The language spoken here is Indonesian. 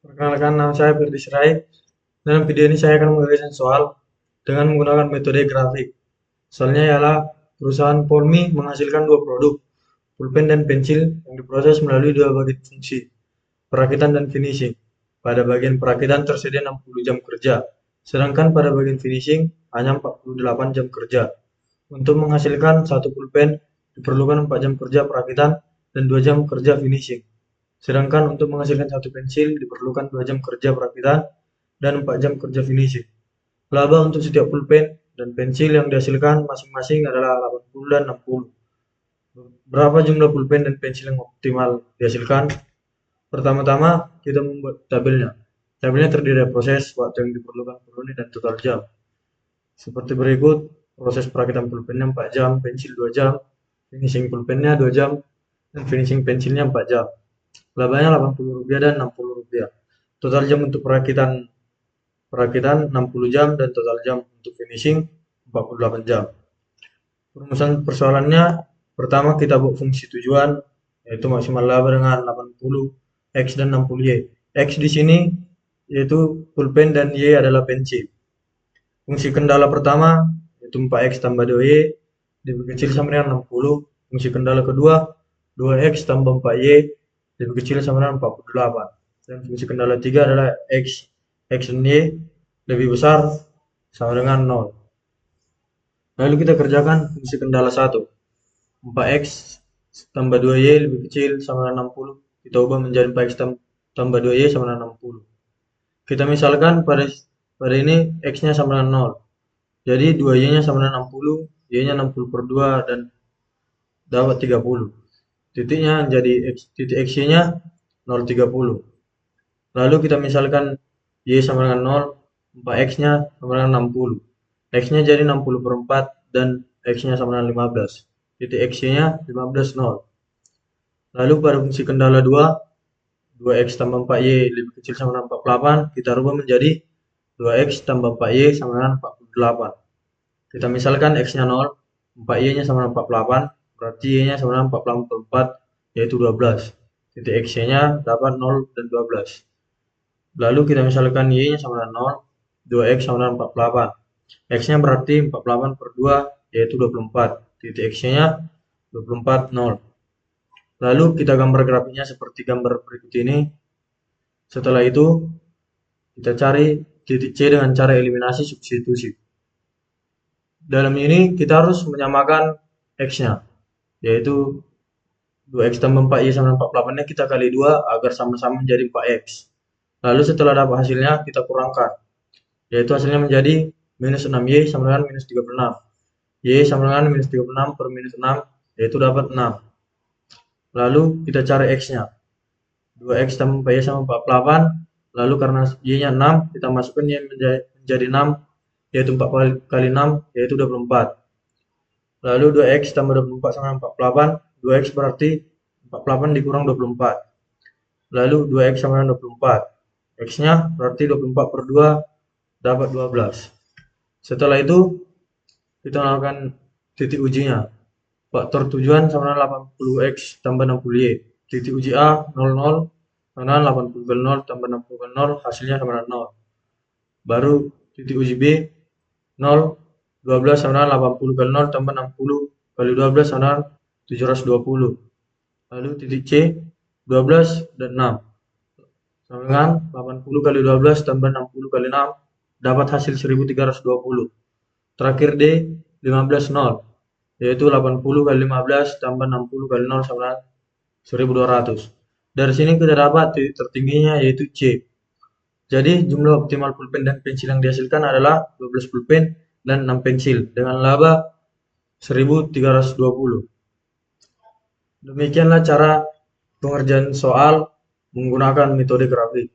Perkenalkan, nama saya Firdi Sirait. Dalam video ini saya akan mengerjakan soal dengan menggunakan metode grafik. Soalnya ialah perusahaan Polmi menghasilkan dua produk, pulpen dan pensil yang diproses melalui dua bagian fungsi, perakitan dan finishing. Pada bagian perakitan tersedia 60 jam kerja, sedangkan pada bagian finishing hanya 48 jam kerja. Untuk menghasilkan satu pulpen diperlukan 4 jam kerja perakitan dan 2 jam kerja finishing. Sedangkan untuk menghasilkan satu pensil diperlukan 2 jam kerja perakitan dan 4 jam kerja finishing. Laba untuk setiap pulpen dan pensil yang dihasilkan masing-masing adalah 80 dan 60. Berapa jumlah pulpen dan pensil yang optimal dihasilkan? Pertama-tama kita membuat tabelnya. Tabelnya terdiri dari proses, waktu yang diperlukan per unit, dan total jam. Seperti berikut, proses perakitan pulpennya 4 jam, pensil 2 jam, finishing pulpennya 2 jam, dan finishing pensilnya 4 jam. Labanya Rp80 dan Rp60. Total jam untuk perakitan 60 jam dan total jam untuk finishing 48 jam. Perumusan persoalannya, pertama kita buat fungsi tujuan, yaitu maksimal laba dengan 80 X dan 60 Y. X di sini yaitu pulpen dan Y adalah pensil. Fungsi kendala pertama yaitu 4X tambah 2Y diperkecil sama dengan 60. Fungsi kendala kedua 2X tambah 4Y diperkecil sama dengan 48. Dan fungsi kendala 3 adalah X dan Y lebih besar sama dengan 0. Lalu kita kerjakan fungsi kendala 1. 4X tambah 2Y lebih kecil sama dengan 60. Kita ubah menjadi 4X tambah 2Y sama dengan 60. Kita misalkan pada ini X-nya sama dengan 0. Jadi 2Y-nya sama dengan 60, Y-nya 60 per 2 dan dapat 30. Titiknya jadi titik X-nya 0,30. Lalu kita misalkan Y sama dengan 0, 4X-nya sama dengan 60. X-nya jadi 60 per 4 dan X-nya sama dengan 15. Titik X-nya 15, 0. Lalu pada fungsi kendala 2, 2X tambah 4Y lebih kecil sama dengan 48, kita rubah menjadi 2X tambah 4Y sama dengan 48. Kita misalkan X-nya 0, 4Y-nya sama dengan 48, berarti Y-nya sama dengan 48 per 4, yaitu 12. Titik X-nya dapat 0 dan 12. Lalu kita misalkan Y-nya sama dengan 0, 2X sama dengan 48. X-nya berarti 48 per 2, yaitu 24. Titik X-nya 24, 0. Lalu kita gambar grafiknya seperti gambar berikut ini. Setelah itu, kita cari titik C dengan cara eliminasi substitusi. Dalam ini kita harus menyamakan X-nya, yaitu 2X tambah 4Y sama 48-nya kita kali 2 agar sama-sama menjadi 4X. Lalu setelah dapat hasilnya kita kurangkan, yaitu hasilnya menjadi minus 6Y sama dengan minus 36. Y sama dengan minus 36 per minus 6, yaitu dapat 6. Lalu kita cari X-nya. 2X tambah 4Y sama 48, lalu karena Y-nya 6, kita masukkan Y menjadi 6, yaitu 4 kali 6, yaitu 24. Lalu 2X tambah 24 sama 48, 2X berarti 48 dikurang 24. Lalu 2X sama dengan 24. X-nya berarti 24 per 2, dapat 12. Setelah itu, kita melakukan titik ujinya. Faktor tujuan sama dengan 80X tambah 60Y. Titik uji A, 00, sama dengan 80 kali 0 tambah 60 kali 0, hasilnya sama dengan 0. Baru titik uji B, 0, 12 sama dengan 80 kali 0 tambah 60 kali 12 sama dengan 720. Lalu titik C, 12 dan 6. Sama dengan 80 kali 12 tambah 60 kali 6, dapat hasil 1320. Terakhir D, 15, 0. Yaitu 80 kali 15 tambah 60 kali 0 sama dengan 1200. Dari sini kita dapat titik tertingginya yaitu C. Jadi jumlah optimal pulpen dan pensil yang dihasilkan adalah 12 pulpen dan 6 pensil dengan laba 1320. Demikianlah cara pengerjaan soal menggunakan metode grafik.